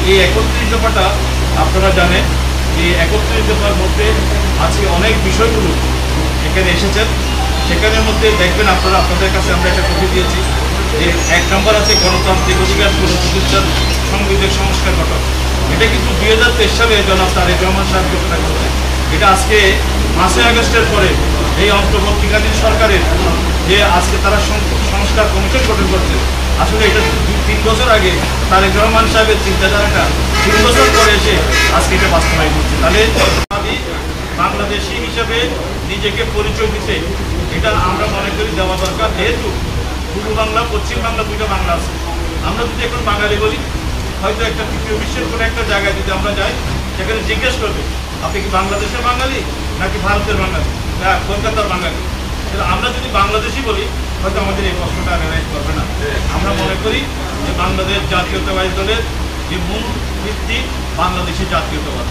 এই ৩১ দফাটা আপনারা জানেন এই ৩১ দফার মধ্যে আজকে অনেক বিষয়গুলো এখানে এসেছেন। সেখানের মধ্যে দেখবেন আপনারা, আপনাদের কাছে আমরা একটা কপি দিয়েছি যে ১ নম্বর আছে গণতান্ত্রিক অধিকার পুনঃপ্রতিষ্ঠার সাংবিধানিক সংস্কার ঘটক। এটা কিন্তু ২০২৩ সালে জনাব তারেক রহমান সাহেব ঘোষণা করেছে। এটা আজকে ৫ই আগস্টের পরে এই অন্তর্বর্তীকালীন সরকারের যে আজকে তারা সংস্কার কমিশন গঠন করছে, আসলে এটা ৩ বছর আগে তারেক রহমান সাহেবের চিন্তাধারাটা ৩ বছর পরে এসে আজকে এটা বাস্তবায়ন হচ্ছে। তাহলে আমি বাংলাদেশি হিসাবে নিজেকে পরিচয় দিতে এটা আমরা মনে করি দেওয়া দরকার। যেহেতু পূর্ব বাংলা পশ্চিম বাংলা দুইটা বাংলা আছে, আমরা যদি এখন বাঙালি বলি, হয়তো একটা তৃতীয় বিশ্বের কোনো একটা জায়গায় যদি আমরা যাই, সেখানে জিজ্ঞেস করবে আপনি কি বাংলাদেশের বাঙালি নাকি ভারতের বাঙালি, কলকাতার বাঙালি। আমরা যদি বাংলাদেশি বলি, হয়তো আমাদের এই প্রশ্নটা রেলাইজ করবে না। আমরা মনে করি যে বাংলাদেশ জাতীয়তাবাদী দলের যে মূল ভিত্তি বাংলাদেশি জাতীয়তাবাদ।